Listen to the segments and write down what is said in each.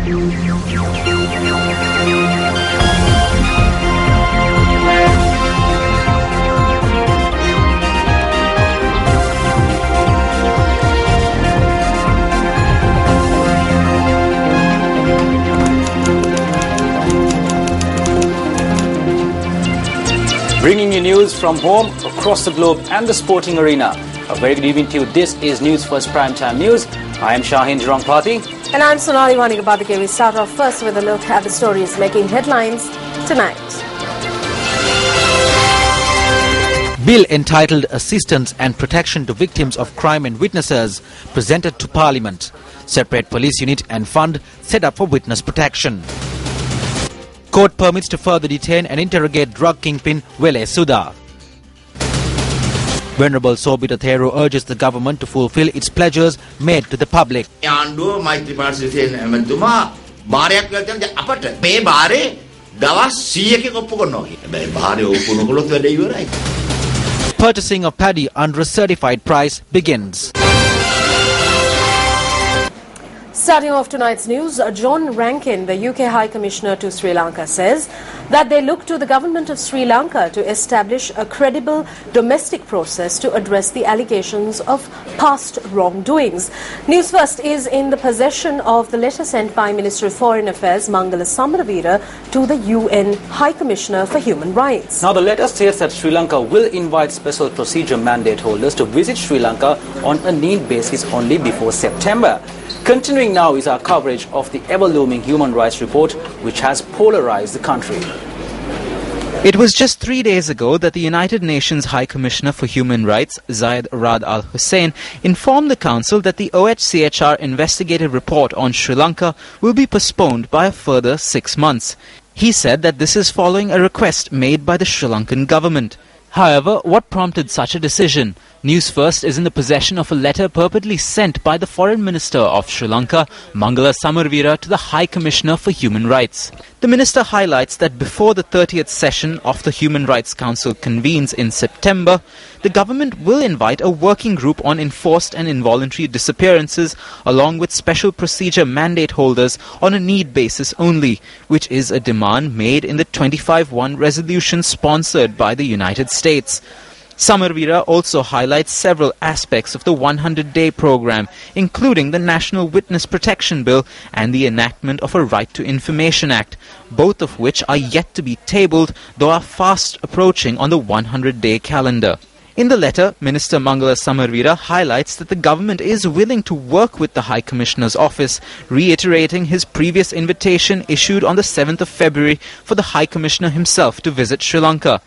Bringing you news from home, across the globe and the sporting arena. A very good evening to you. This is News First Primetime News. I am Shaheen Jarongpati. And I'm Sonali Wanigabadake. We start off first with a look at the stories making headlines tonight. Bill entitled Assistance and Protection to Victims of Crime and Witnesses presented to Parliament. Separate police unit and fund set up for witness protection. Court permits to further detain and interrogate drug kingpin Wele Sudha. Venerable Sobita Thero urges the government to fulfill its pledges made to the public. Purchasing of paddy under a certified price begins. Starting off tonight's news, John Rankin, the UK High Commissioner to Sri Lanka, says that they look to the government of Sri Lanka to establish a credible domestic process to address the allegations of past wrongdoings. Newsfirst is in the possession of the letter sent by Minister of Foreign Affairs Mangala Samaraveera to the UN High Commissioner for Human Rights. Now the letter states that Sri Lanka will invite special procedure mandate holders to visit Sri Lanka on a need basis only before September. Continuing now is our coverage of the ever-looming human rights report, which has polarized the country. It was just 3 days ago that the United Nations High Commissioner for Human Rights, Zayed Rad Al Hussein, informed the Council that the OHCHR investigative report on Sri Lanka will be postponed by a further 6 months. He said that this is following a request made by the Sri Lankan government. However, what prompted such a decision? Newsfirst is in the possession of a letter purportedly sent by the Foreign Minister of Sri Lanka, Mangala Samaraveera, to the High Commissioner for Human Rights. The Minister highlights that before the 30th session of the Human Rights Council convenes in September, the government will invite a working group on enforced and involuntary disappearances along with special procedure mandate holders on a need basis only, which is a demand made in the 25-1 resolution sponsored by the United States. Samaraveera also highlights several aspects of the 100-day program, including the National Witness Protection Bill and the enactment of a Right to Information Act, both of which are yet to be tabled, though are fast approaching on the 100-day calendar. In the letter, Minister Mangala Samaraveera highlights that the government is willing to work with the High Commissioner's office, reiterating his previous invitation issued on the 7th of February for the High Commissioner himself to visit Sri Lanka.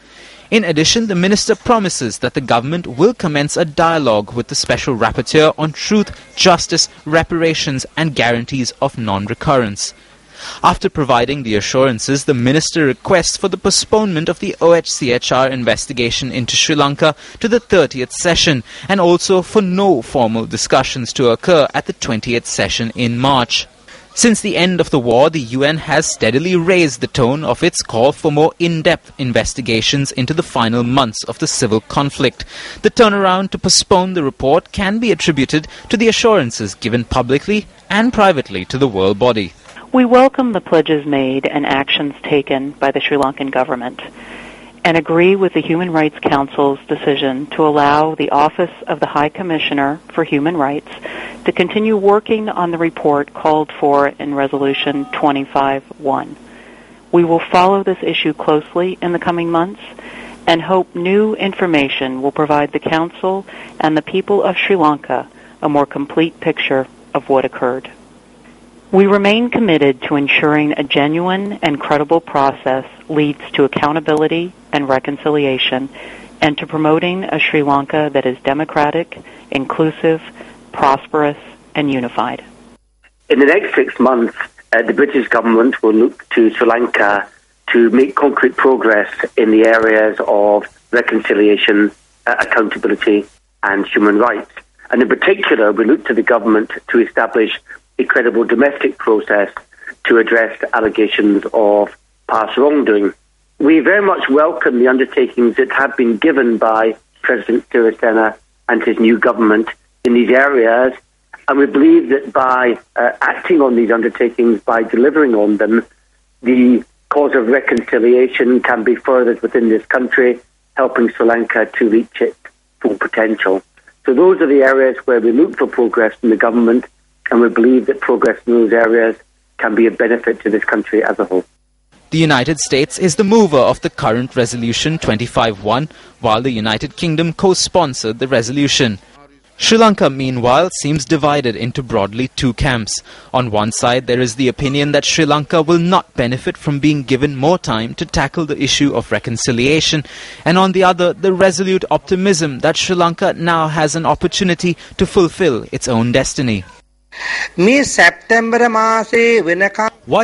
In addition, the minister promises that the government will commence a dialogue with the Special Rapporteur on truth, justice, reparations and guarantees of non-recurrence. After providing the assurances, the minister requests for the postponement of the OHCHR investigation into Sri Lanka to the 30th session and also for no formal discussions to occur at the 20th session in March. Since the end of the war, the UN has steadily raised the tone of its call for more in-depth investigations into the final months of the civil conflict. The turnaround to postpone the report can be attributed to the assurances given publicly and privately to the world body. We welcome the pledges made and actions taken by the Sri Lankan government and agree with the Human Rights Council's decision to allow the Office of the High Commissioner for Human Rights to continue working on the report called for in Resolution 25-1. We will follow this issue closely in the coming months and hope new information will provide the Council and the people of Sri Lanka a more complete picture of what occurred. We remain committed to ensuring a genuine and credible process leads to accountability and reconciliation, and to promoting a Sri Lanka that is democratic, inclusive, prosperous, and unified. In the next 6 months, the British government will look to Sri Lanka to make concrete progress in the areas of reconciliation, accountability, and human rights. And in particular, we look to the government to establish a credible domestic process to address the allegations of past wrongdoing. We very much welcome the undertakings that have been given by President Sirisena and his new government in these areas, And we believe that by acting on these undertakings, by delivering on them, the cause of reconciliation can be furthered within this country, helping Sri Lanka to reach its full potential. So those are the areas where we look for progress from the government, and we believe that progress in those areas can be a benefit to this country as a whole. The United States is the mover of the current resolution 25-1, while the United Kingdom co-sponsored the resolution. Sri Lanka, meanwhile, seems divided into broadly two camps. On one side, there is the opinion that Sri Lanka will not benefit from being given more time to tackle the issue of reconciliation, and on the other, the resolute optimism that Sri Lanka now has an opportunity to fulfill its own destiny. Why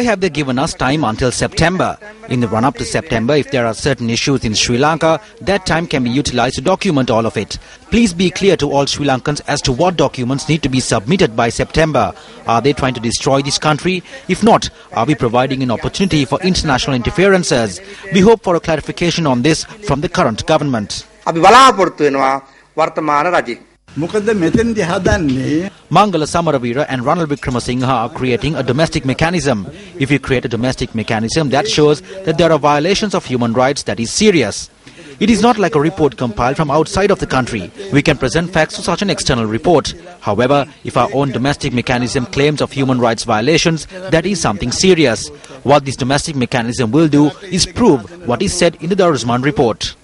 have they given us time until September? In the run-up to September, if there are certain issues in Sri Lanka, that time can be utilized to document all of it. Please be clear to all Sri Lankans as to what documents need to be submitted by September. Are they trying to destroy this country? If not, are we providing an opportunity for international interferences? We hope for a clarification on this from the current government. Mangala Samaravira and Ranil Wickramasinghe are creating a domestic mechanism. If you create a domestic mechanism, that shows that there are violations of human rights that is serious. It is not like a report compiled from outside of the country. We can present facts to such an external report. However, if our own domestic mechanism claims of human rights violations, that is something serious. What this domestic mechanism will do is prove what is said in the Darusman report.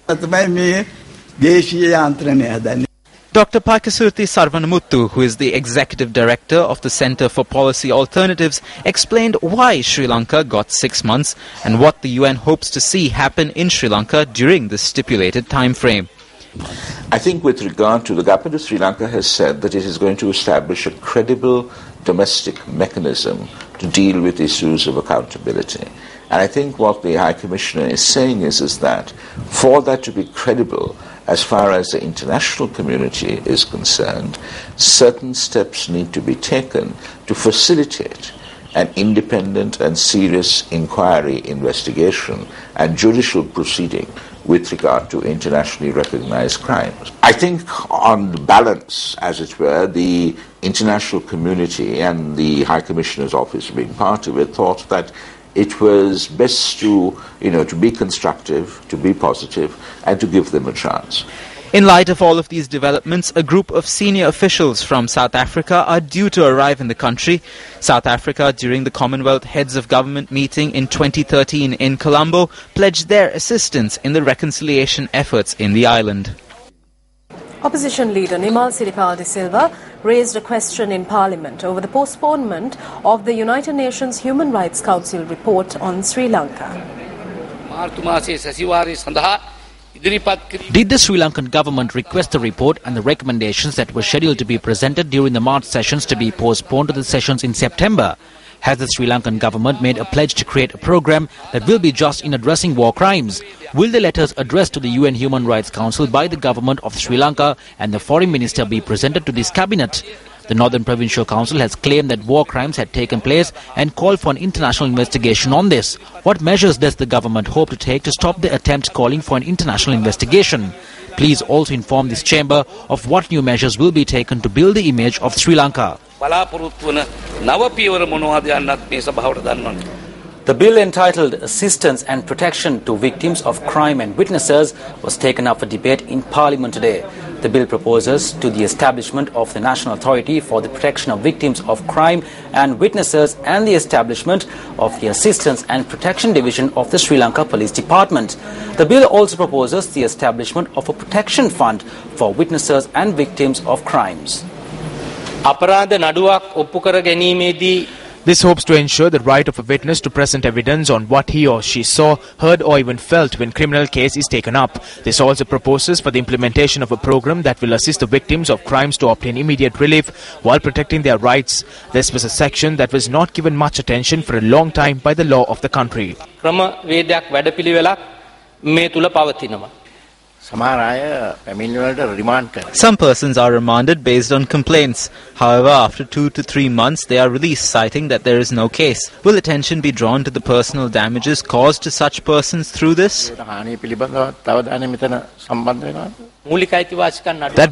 Dr. Paikasurthi Sarvanamuttu, who is the Executive Director of the Centre for Policy Alternatives, explained why Sri Lanka got 6 months and what the UN hopes to see happen in Sri Lanka during the stipulated time frame. I think with regard to the government of Sri Lanka has said that it is going to establish a credible domestic mechanism to deal with issues of accountability. And I think what the High Commissioner is saying is that for that to be credible, as far as the international community is concerned, certain steps need to be taken to facilitate an independent and serious inquiry, investigation, and judicial proceeding with regard to internationally recognized crimes. I think on balance, as it were, the international community and the High Commissioner's office being part of it thought that it was best to be constructive, to be positive, and to give them a chance. In light of all of these developments, a group of senior officials from South Africa are due to arrive in the country. South Africa, during the Commonwealth Heads of Government meeting in 2013 in Colombo, pledged their assistance in the reconciliation efforts in the island. Opposition leader Nimal Siripal de Silva raised a question in Parliament over the postponement of the United Nations Human Rights Council report on Sri Lanka. Did the Sri Lankan government request the report and the recommendations that were scheduled to be presented during the March sessions to be postponed to the sessions in September? Has the Sri Lankan government made a pledge to create a program that will be just in addressing war crimes? Will the letters addressed to the UN Human Rights Council by the government of Sri Lanka and the foreign minister be presented to this cabinet? The Northern Provincial Council has claimed that war crimes had taken place and called for an international investigation on this. What measures does the government hope to take to stop the attempt calling for an international investigation? Please also inform this chamber of what new measures will be taken to build the image of Sri Lanka. The bill entitled Assistance and Protection to Victims of Crime and Witnesses was taken up for debate in Parliament today. The bill proposes to the establishment of the National Authority for the Protection of Victims of Crime and Witnesses and the establishment of the Assistance and Protection Division of the Sri Lanka Police Department. The bill also proposes the establishment of a protection fund for witnesses and victims of crimes. This hopes to ensure the right of a witness to present evidence on what he or she saw, heard or even felt when criminal case is taken up. This also proposes for the implementation of a program that will assist the victims of crimes to obtain immediate relief while protecting their rights. This was a section that was not given much attention for a long time by the law of the country. Some persons are remanded based on complaints. However, after 2 to 3 months, they are released, citing that there is no case. Will attention be drawn to the personal damages caused to such persons through this? That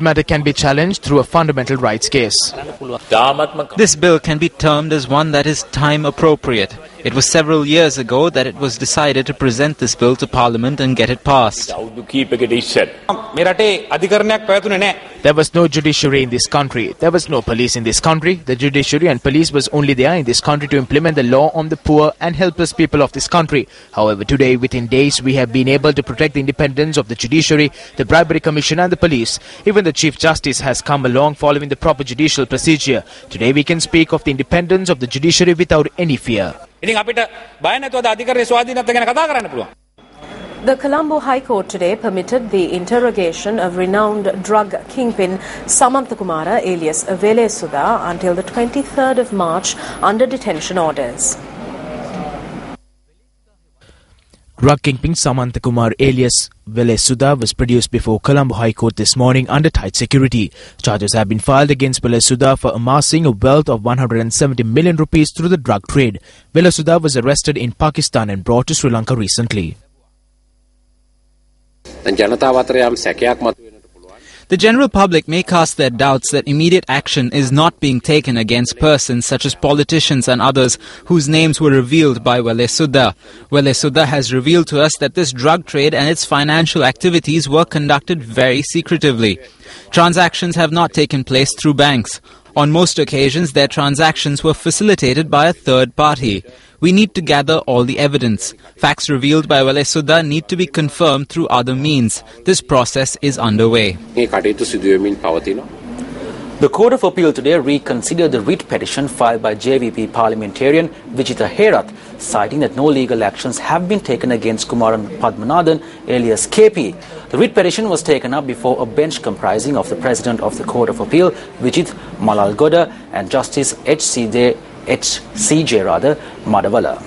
matter can be challenged through a fundamental rights case. This bill can be termed as one that is time appropriate. It was several years ago that it was decided to present this bill to Parliament and get it passed. There was no judiciary in this country. There was no police in this country. The judiciary and police was only there in this country to implement the law on the poor and helpless people of this country. However, today, within days, we have been able to protect the independence of the judiciary, the bribery commission and the police. Even the Chief Justice has come along following the proper judicial procedure. Today, we can speak of the independence of the judiciary without any fear. The Colombo High Court today permitted the interrogation of renowned drug kingpin Samanthakumara alias Vele Sudha until the 23rd of March under detention orders. Drug kingpin Samanthakumar alias Vele Sudha was produced before Colombo High Court this morning under tight security. Charges have been filed against Vele Sudha for amassing a wealth of 170 million rupees through the drug trade. Vele Sudha was arrested in Pakistan and brought to Sri Lanka recently. The general public may cast their doubts that immediate action is not being taken against persons such as politicians and others whose names were revealed by Vele Sudha. Vele Sudha has revealed to us that this drug trade and its financial activities were conducted very secretively. Transactions have not taken place through banks. On most occasions, their transactions were facilitated by a third party. We need to gather all the evidence. Facts revealed by Vele Sudha need to be confirmed through other means. This process is underway. The Court of Appeal today reconsidered the writ petition filed by JVP parliamentarian Vijita Herath, citing that no legal actions have been taken against Kumaran Padmanathan alias KP. The writ petition was taken up before a bench comprising of the President of the Court of Appeal, Vijit Malalgoda, and Justice HCJ Madavala.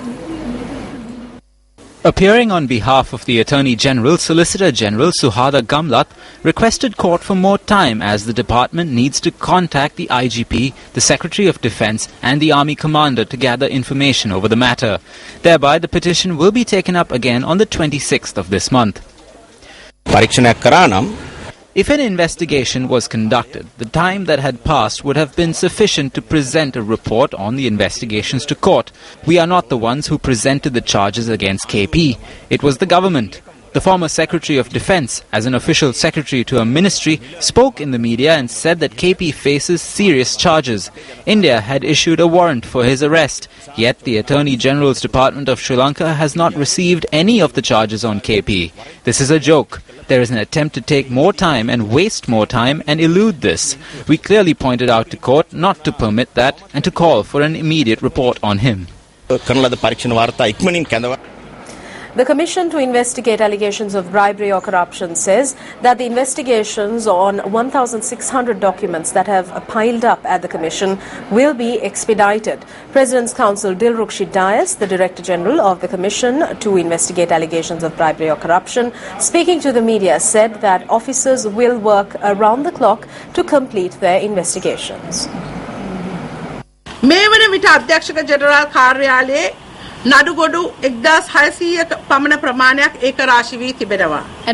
Appearing on behalf of the Attorney General, Solicitor General Suhada Gamlat requested court for more time as the department needs to contact the IGP, the Secretary of Defence and the Army Commander to gather information over the matter. Thereby, the petition will be taken up again on the 26th of this month. If an investigation was conducted, the time that had passed would have been sufficient to present a report on the investigations to court. We are not the ones who presented the charges against KP. It was the government. The former Secretary of Defence, as an official secretary to a ministry, spoke in the media and said that KP faces serious charges. India had issued a warrant for his arrest, yet the Attorney General's Department of Sri Lanka has not received any of the charges on KP. This is a joke. There is an attempt to take more time and waste more time and elude this. We clearly pointed out to court not to permit that and to call for an immediate report on him. The Commission to investigate allegations of bribery or corruption says that the investigations on 1,600 documents that have piled up at the Commission will be expedited. President's Counsel Dilrukshi Dias, the Director General of the Commission to investigate allegations of bribery or corruption, speaking to the media, said that officers will work around the clock to complete their investigations. At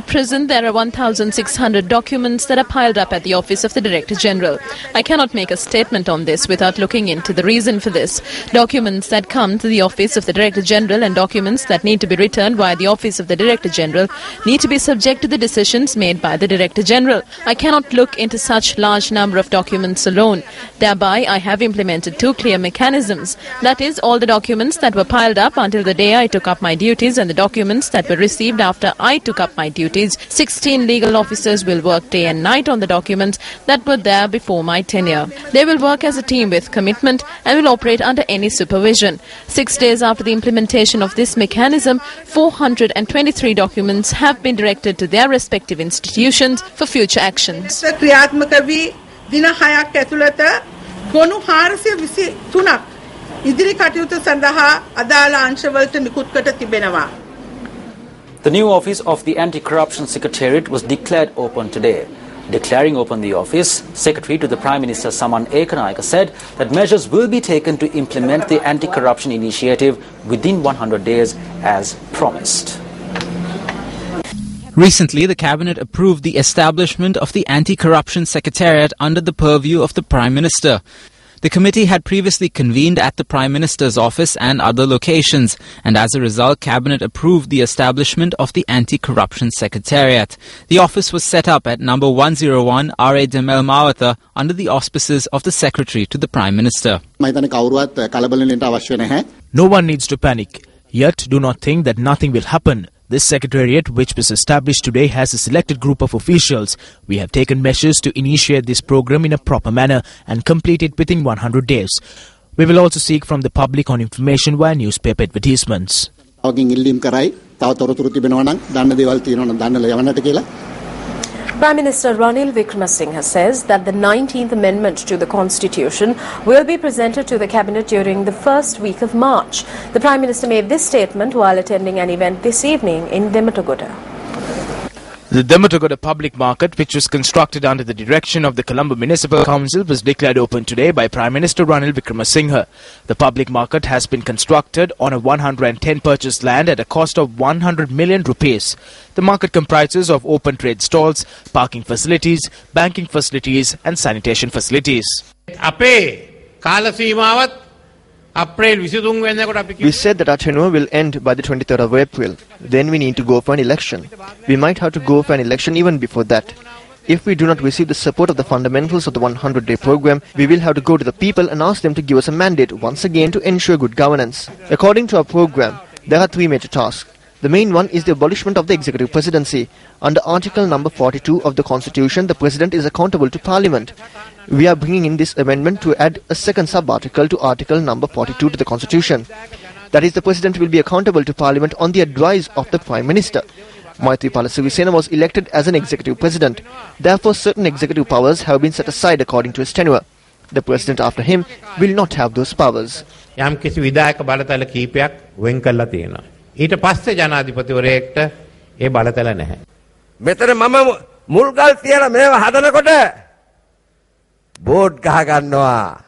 present, there are 1,600 documents that are piled up at the Office of the Director General. I cannot make a statement on this without looking into the reason for this. Documents that come to the Office of the Director General and documents that need to be returned via the Office of the Director General need to be subject to the decisions made by the Director General. I cannot look into such large number of documents alone. Thereby, I have implemented two clear mechanisms. That is, all the documents that were piled up until the day I took up my duties and the documents that were received after I took up my duties. 16 legal officers will work day and night on the documents that were there before my tenure. They will work as a team with commitment and will operate under any supervision. 6 days after the implementation of this mechanism, 423 documents have been directed to their respective institutions for future actions. The new office of the Anti-Corruption Secretariat was declared open today. Declaring open the office, Secretary to the Prime Minister Saman Ekanayake said that measures will be taken to implement the anti-corruption initiative within 100 days as promised. Recently, the Cabinet approved the establishment of the Anti-Corruption Secretariat under the purview of the Prime Minister. The committee had previously convened at the Prime Minister's office and other locations, and as a result, Cabinet approved the establishment of the Anti-Corruption Secretariat. The office was set up at number 101 R.A. Demel Mawata under the auspices of the Secretary to the Prime Minister. No one needs to panic. Yet, do not think that nothing will happen. This secretariat, which was established today, has a selected group of officials. We have taken measures to initiate this program in a proper manner and complete it within 100 days. We will also seek from the public on information via newspaper advertisements. Prime Minister Ranil Wickremesinghe says that the 19th Amendment to the Constitution will be presented to the Cabinet during the first week of March. The Prime Minister made this statement while attending an event this evening in Dematogoda. The Dematogoda public market, which was constructed under the direction of the Colombo Municipal Council, was declared open today by Prime Minister Ranil Wickremesinghe. The public market has been constructed on a 110 purchased land at a cost of 100 million rupees. The market comprises of open trade stalls, parking facilities, banking facilities and sanitation facilities. We said that our tenure will end by the 23rd of April. Then we need to go for an election. We might have to go for an election even before that. If we do not receive the support of the fundamentals of the 100-day program, we will have to go to the people and ask them to give us a mandate once again to ensure good governance. According to our program, there are three major tasks. The main one is the abolishment of the executive presidency. Under Article number 42 of the Constitution, the President is accountable to Parliament. We are bringing in this amendment to add a second sub-article to Article number 42 to the Constitution. That is, the President will be accountable to Parliament on the advice of the Prime Minister. Maithripala Sirisena was elected as an executive president. Therefore, certain executive powers have been set aside according to his tenure. The President after him will not have those powers. ඊට පස්සේ ජනාධිපතිවරයෙක්ට ඒ බලතල නැහැ. මෙතන මම මුල්ගල් තියලා මේව හදනකොට board ගහ ගන්නවා.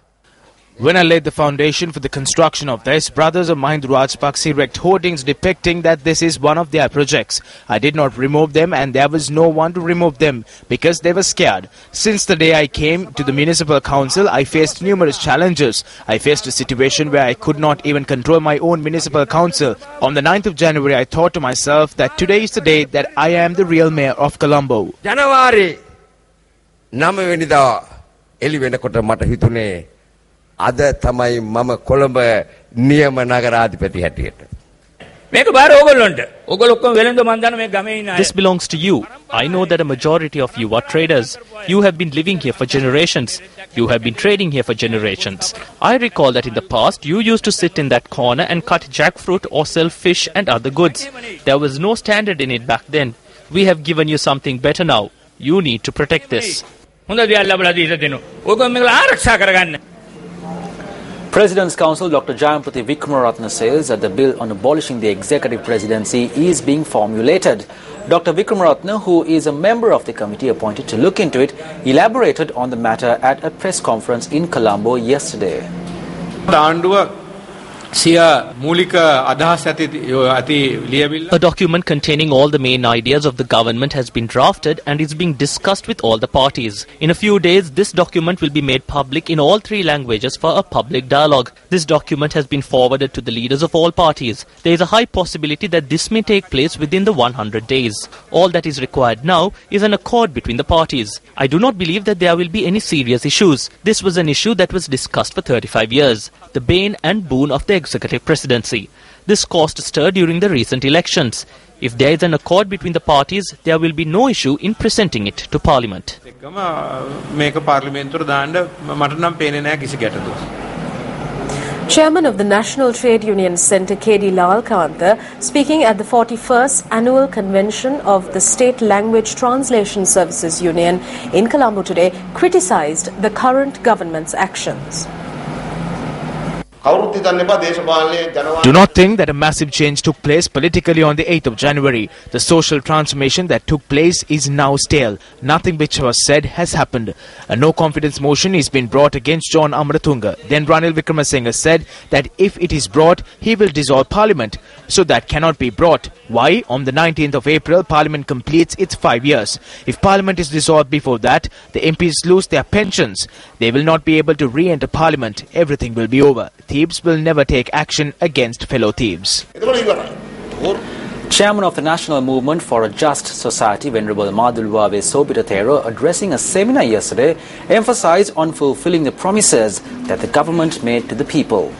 When I laid the foundation for the construction of this, brothers of Mahinda Rajapaksa erect hoardings depicting that this is one of their projects. I did not remove them and there was no one to remove them because they were scared. Since the day I came to the municipal council, I faced numerous challenges. I faced a situation where I could not even control my own municipal council. On the 9th of January, I thought to myself that today is the day that I am the real mayor of Colombo. January 9 වෙනිදා එළි වෙනකොට මට හිතුනේ අද තමයි මම කොළඹ නියම නගරාධිපති හැටියට. මේක බාර ඕගොල්ලන්ට. ඕගොල්ලෝ ඔක්කොම වෙලඳ මන් දන්න මේ ගමේ ඉන්න අය. This belongs to you. I know that a majority of you are traders. You have been living here for generations. You have been trading here for generations. I recall that in the past you used to sit in that corner and cut jackfruit or sell fish and other goods. There was no standard in it back then. We have given you something better now. You need to protect this. හොඳ දියල් ලැබලා දීලා දෙනවා. ඕගොල්ලෝ මේක ආරක්ෂා කරගන්න. President's Counsel Dr. Jayampati Wickremaratne says that the bill on abolishing the executive presidency is being formulated. Dr. Wickremaratne, who is a member of the committee appointed to look into it, elaborated on the matter at a press conference in Colombo yesterday. A document containing all the main ideas of the government has been drafted and is being discussed with all the parties. In a few days, this document will be made public in all three languages for a public dialogue. This document has been forwarded to the leaders of all parties. There is a high possibility that this may take place within the 100 days. All that is required now is an accord between the parties. I do not believe that there will be any serious issues. This was an issue that was discussed for 35 years. The bane and boon of the executive presidency. This caused a stir during the recent elections. If there is an accord between the parties, there will be no issue in presenting it to Parliament. Chairman of the National Trade Union Centre, K.D. Lalkantha, speaking at the 41st Annual Convention of the State Language Translation Services Union in Colombo today, criticised the current government's actions. Do not think that a massive change took place politically on the 8th of January. The social transformation that took place is now stale. Nothing which was said has happened. A no-confidence motion is being brought against John Amaratunga. Then Ranil Wickremesinghe said that if it is brought, he will dissolve Parliament. So that cannot be brought. Why? On the 19th of April, Parliament completes its 5 years. If Parliament is dissolved before that, the MPs lose their pensions. They will not be able to re-enter Parliament. Everything will be over. Thieves will never take action against fellow thieves. Chairman of the National Movement for a Just Society, Venerable Madulwave Sobitathero, addressing a seminar yesterday, emphasized on fulfilling the promises that the government made to the people.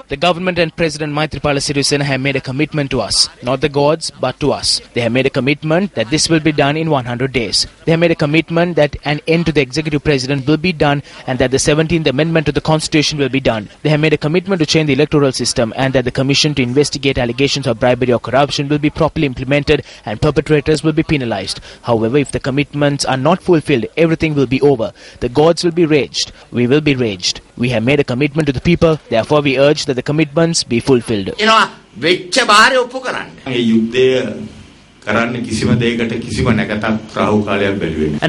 The government and President Maithripala Sirisena have made a commitment to us, not the gods, but to us. They have made a commitment that this will be done in 100 days. They have made a commitment that an end to the executive president will be done and that the 17th Amendment to the Constitution will be done. They have made a commitment to change the electoral system and that the commission to investigate allegations of bribery or corruption will be properly implemented and perpetrators will be penalized. However, if the commitments are not fulfilled, everything will be over. The gods will be raged. We will be raged. We have made a commitment to the people, therefore we urge that the commitments be fulfilled. An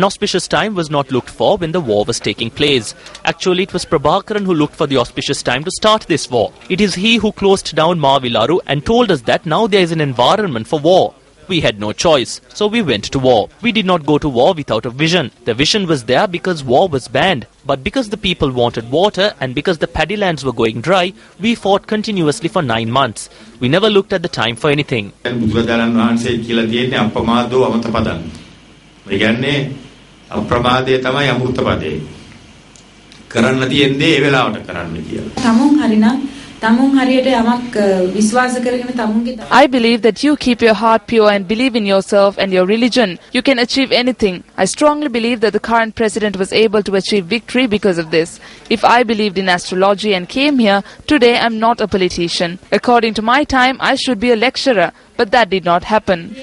auspicious time was not looked for when the war was taking place. Actually, it was Prabhakaran who looked for the auspicious time to start this war. It is he who closed down Mavilaru and told us that now there is an environment for war. We had no choice, so we went to war. We did not go to war without a vision. The vision was there because war was banned. But because the people wanted water and because the paddy lands were going dry, we fought continuously for 9 months. We never looked at the time for anything. I believe that you keep your heart pure and believe in yourself and your religion. You can achieve anything. I strongly believe that the current president was able to achieve victory because of this. If I believed in astrology and came here, today I am not a politician. According to my time, I should be a lecturer, but that did not happen.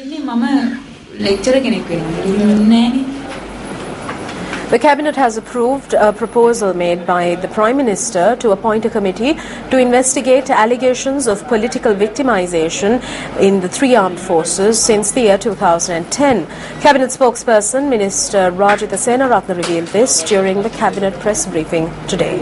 The Cabinet has approved a proposal made by the Prime Minister to appoint a committee to investigate allegations of political victimization in the three armed forces since the year 2010. Cabinet spokesperson Minister Rajitha Senaratne revealed this during the Cabinet press briefing today.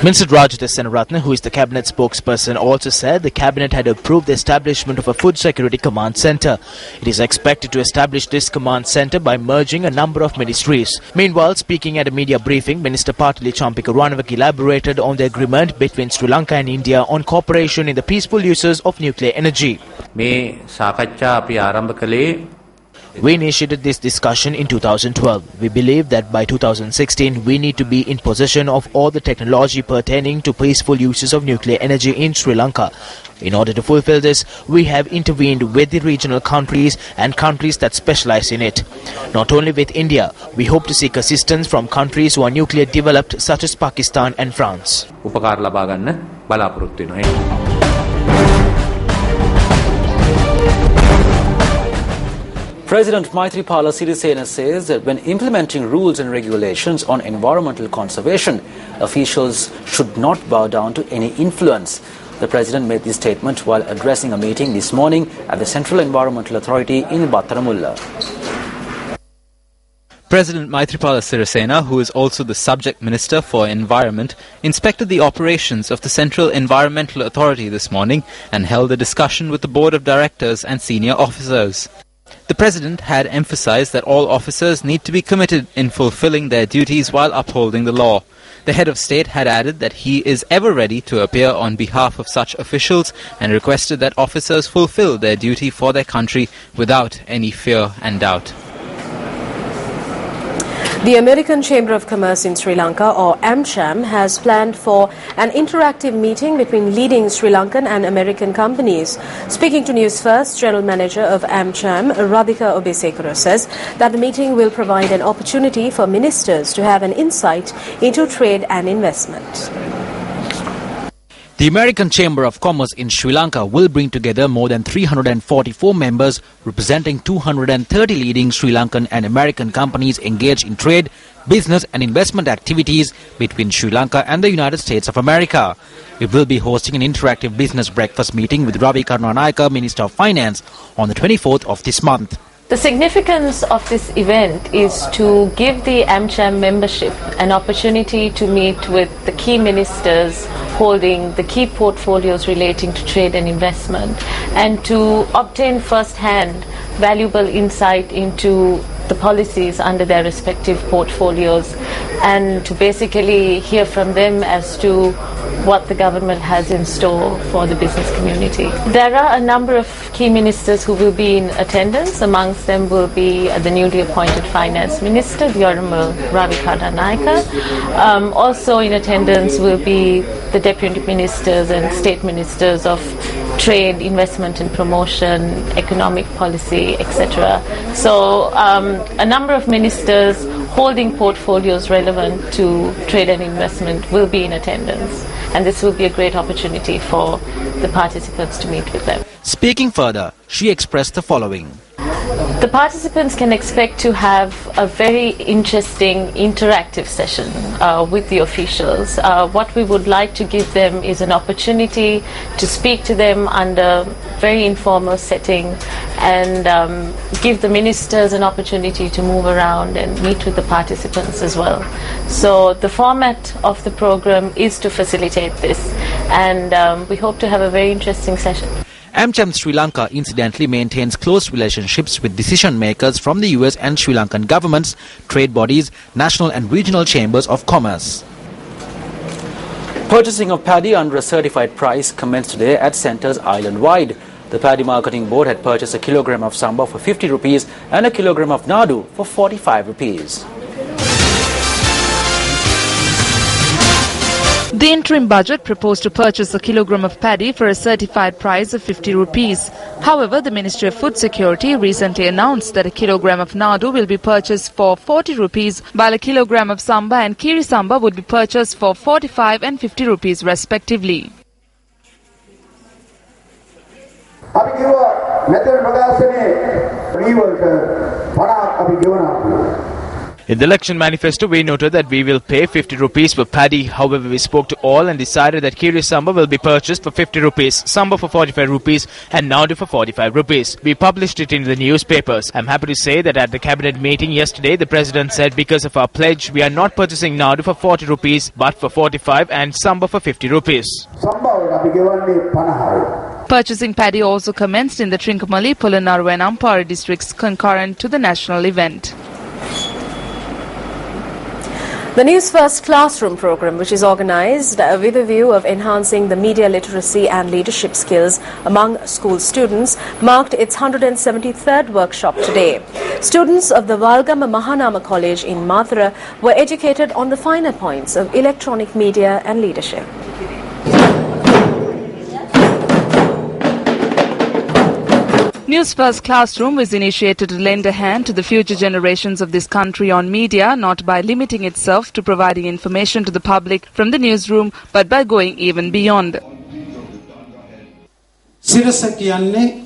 Minister Rajitha Senaratne, who is the Cabinet spokesperson, also said the Cabinet had approved the establishment of a Food Security Command Centre. It is expected to establish this command centre by merging a number of ministries. Meanwhile, speaking at a media briefing, Minister Patali Champika Ranawak elaborated on the agreement between Sri Lanka and India on cooperation in the peaceful uses of nuclear energy. We initiated this discussion in 2012. We believe that by 2016, we need to be in possession of all the technology pertaining to peaceful uses of nuclear energy in Sri Lanka. In order to fulfill this, we have intervened with the regional countries and countries that specialize in it. Not only with India, we hope to seek assistance from countries who are nuclear developed, such as Pakistan and France. President Maithripala Sirisena says that when implementing rules and regulations on environmental conservation, officials should not bow down to any influence. The President made this statement while addressing a meeting this morning at the Central Environmental Authority in Battaramulla. President Maithripala Sirisena, who is also the Subject Minister for Environment, inspected the operations of the Central Environmental Authority this morning and held a discussion with the Board of Directors and senior officers. The President had emphasized that all officers need to be committed in fulfilling their duties while upholding the law. The head of state had added that he is ever ready to appear on behalf of such officials and requested that officers fulfill their duty for their country without any fear and doubt. The American Chamber of Commerce in Sri Lanka, or AmCham, has planned for an interactive meeting between leading Sri Lankan and American companies. Speaking to Newsfirst, General Manager of AmCham, Radhika Obesekara, says that the meeting will provide an opportunity for ministers to have an insight into trade and investment. The American Chamber of Commerce in Sri Lanka will bring together more than 344 members representing 230 leading Sri Lankan and American companies engaged in trade, business and investment activities between Sri Lanka and the United States of America. It will be hosting an interactive business breakfast meeting with Ravi Karunanayake, Minister of Finance, on the 24th of this month. The significance of this event is to give the AmCham membership an opportunity to meet with the key ministers holding the key portfolios relating to trade and investment, and to obtain first-hand valuable insight into the policies under their respective portfolios, and to basically hear from them as to what the government has in store for the business community. There are a number of key ministers who will be in attendance. Amongst them will be the newly appointed Finance Minister, the Honourable Ravi Karunanayake. Also in attendance will be the Deputy Ministers and State Ministers of Trade, Investment and Promotion, Economic Policy, etc. So a number of ministers holding portfolios relevant to trade and investment will be in attendance, and this will be a great opportunity for the participants to meet with them. Speaking further, she expressed the following. The participants can expect to have a very interesting interactive session with the officials. What we would like to give them is an opportunity to speak to them under very informal setting, and give the ministers an opportunity to move around and meet with the participants as well. So the format of the program is to facilitate this, and we hope to have a very interesting session. AmCham Sri Lanka incidentally maintains close relationships with decision makers from the US and Sri Lankan governments, trade bodies, national and regional chambers of commerce. Purchasing of paddy under a certified price commenced today at centres island-wide. The Paddy Marketing Board had purchased a kilogram of samba for 50 rupees and a kilogram of nadu for 45 rupees. The interim budget proposed to purchase a kilogram of paddy for a certified price of 50 rupees. However, the Ministry of Food Security recently announced that a kilogram of nadu will be purchased for 40 rupees, while a kilogram of samba and kiri samba would be purchased for 45 and 50 rupees respectively. In the election manifesto, we noted that we will pay 50 rupees for paddy. However, we spoke to all and decided that kiri samba will be purchased for 50 rupees, samba for 45 rupees and nadu for 45 rupees. We published it in the newspapers. I'm happy to say that at the cabinet meeting yesterday, the President said because of our pledge, we are not purchasing nadu for 40 rupees, but for 45 and samba for 50 rupees. Purchasing paddy also commenced in the Trincomalee, Polonnaruwa and Ampara districts concurrent to the national event. The Newsfirst Classroom program, which is organised with a view of enhancing the media literacy and leadership skills among school students, marked its 173rd workshop today. Students of the Valgama Mahanama College in Mathura were educated on the finer points of electronic media and leadership. Newsfirst Classroom was initiated to lend a hand to the future generations of this country on media, not by limiting itself to providing information to the public from the newsroom, but by going even beyond. Sirasa kiyanne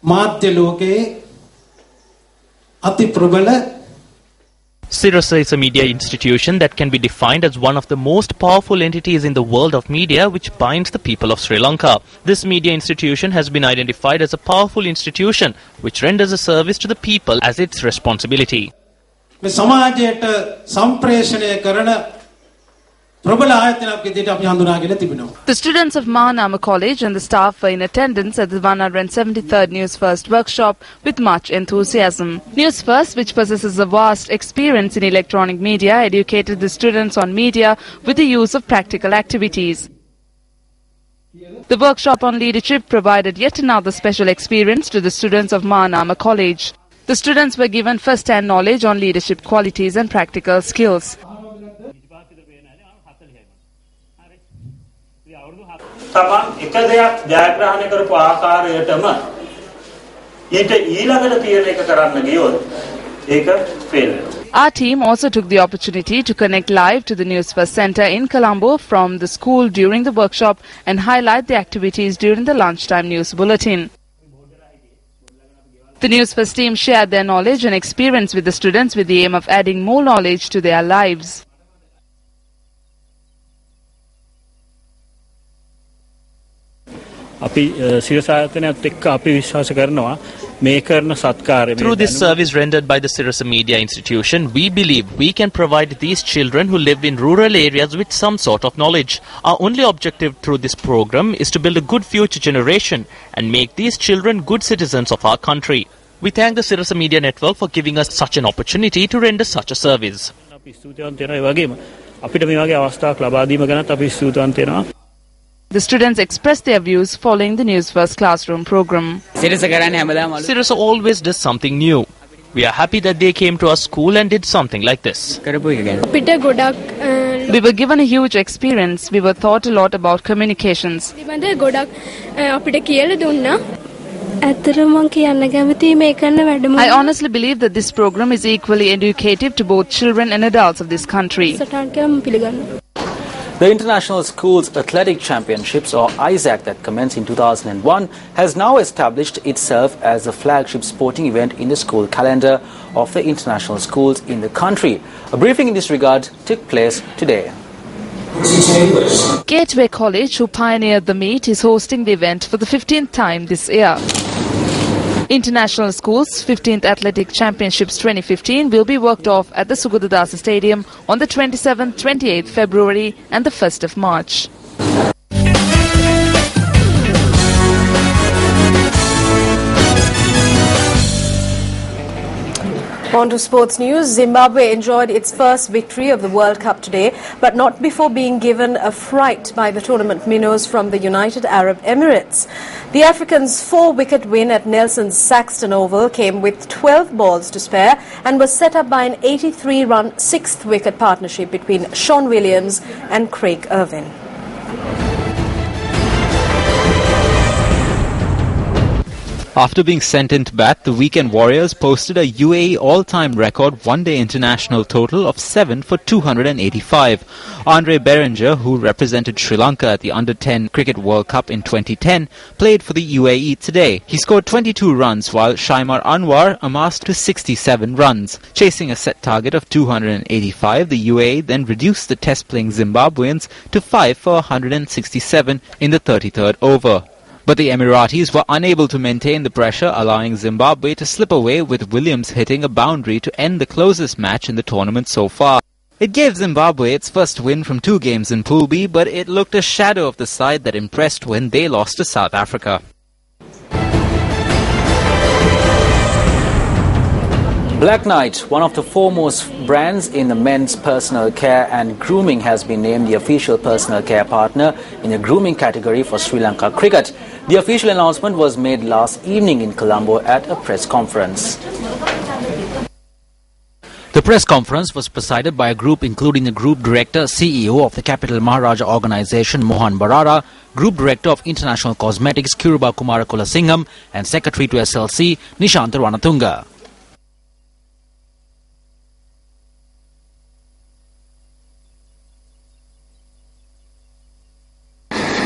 madhya loke ati prabala. Sirasa is a media institution that can be defined as one of the most powerful entities in the world of media, which binds the people of Sri Lanka. This media institution has been identified as a powerful institution which renders a service to the people as its responsibility. The students of Mahanama College and the staff were in attendance at the 173rd Newsfirst workshop with much enthusiasm. Newsfirst, which possesses a vast experience in electronic media, educated the students on media with the use of practical activities. The workshop on leadership provided yet another special experience to the students of Mahanama College. The students were given first-hand knowledge on leadership qualities and practical skills. තමන් එක දෙයක් ජයග්‍රහණය කරපු ආකාරයටම ඊට ඊළඟට තියෙන එක කරන්න ගියොත් ඒක ෆේල් වෙනවා. Our team also took the opportunity to connect live to the Newsfirst Centre in Colombo from the school during the workshop and highlight the activities during the lunchtime news bulletin. The Newsfirst team shared their knowledge and experience with the students with the aim of adding more knowledge to their lives. Through this service rendered by the Sirasa Media Institution, we believe we can provide these children who live in rural areas with some sort of knowledge. Our only objective through this program is to build a good future generation and make these children good citizens of our country. We thank the Sirasa Media Network for giving us such an opportunity to render such a service. The students expressed their views following the Newsfirst classroom program. Sirasa always does something new. We are happy that they came to our school and did something like this. We were given a huge experience. We were taught a lot about communications. I honestly believe that this program is equally educative to both children and adults of this country. The International Schools Athletic Championships, or ISAC, that commenced in 2001, has now established itself as a flagship sporting event in the school calendar of the international schools in the country. A briefing in this regard took place today. Gateway College, who pioneered the meet, is hosting the event for the 15th time this year. International Schools 15th Athletic Championships 2015 will be worked off at the Sugadadasa Stadium on the 27th, 28th February and the 1st of March. On to sports news. Zimbabwe enjoyed its first victory of the World Cup today, but not before being given a fright by the tournament minnows from the United Arab Emirates. The Africans' 4-wicket win at Nelson Saxton Oval came with 12 balls to spare and was set up by an 83-run 6th-wicket partnership between Sean Williams and Craig Irvine. After being sent into bat, the weekend Warriors posted a UAE all-time record one-day international total of 7 for 285. Andre Berenger, who represented Sri Lanka at the Under-10 Cricket World Cup in 2010, played for the UAE today. He scored 22 runs while Shaimar Anwar amassed to 67 runs. Chasing a set target of 285, the UAE then reduced the test-playing Zimbabweans to 5 for 167 in the 33rd over. But the Emiratis were unable to maintain the pressure, allowing Zimbabwe to slip away with Williams hitting a boundary to end the closest match in the tournament so far. It gave Zimbabwe its first win from 2 games in Pool B, but it looked a shadow of the side that impressed when they lost to South Africa. Black Knight, one of the foremost brands in the men's personal care and grooming, has been named the official personal care partner in the grooming category for Sri Lanka cricket. The official announcement was made last evening in Colombo at a press conference. The press conference was presided by a group including the Group Director, CEO of the Capital Maharaja Organisation, Mohan Barara, Group Director of International Cosmetics, Kiruba Kumara Kulasingham, and Secretary to SLC, Nishanta Ranatunga.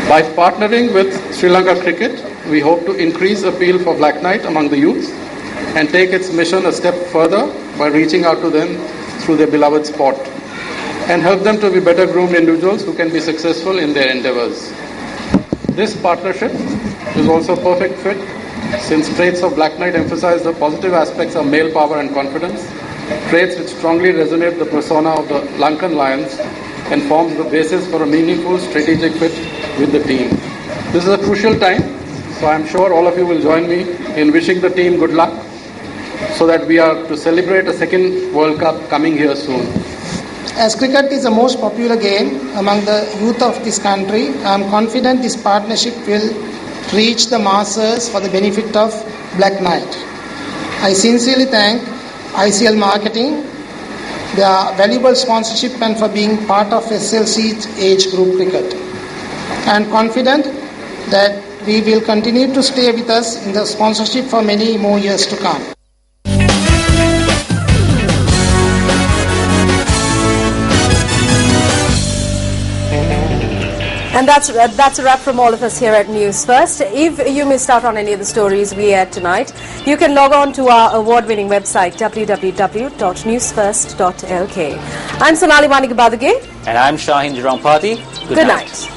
By partnering with Sri Lanka Cricket, we hope to increase appeal for Black Knight among the youth and take its mission a step further by reaching out to them through their beloved sport and help them to be better groomed individuals who can be successful in their endeavors. This partnership is also a perfect fit since traits of Black Knight emphasize the positive aspects of male power and confidence, traits which strongly resonate the persona of the Lankan Lions and forms the basis for a meaningful strategic fit with the team. This is a crucial time, so I'm sure all of you will join me in wishing the team good luck so that we are to celebrate a second World Cup coming here soon. As cricket is the most popular game among the youth of this country, I am confident this partnership will reach the masses for the benefit of Black Knight. I sincerely thank ICL Marketing, their valuable sponsorship and for being part of SLC's age group cricket. I am confident that we will continue to stay with us in the sponsorship for many more years to come. And that's a wrap from all of us here at News First. If you missed out on any of the stories we aired tonight, you can log on to our award-winning website www.newsfirst.lk. I'm Sonali Manikabadage. And I'm Shaheen Jirampati. Good night.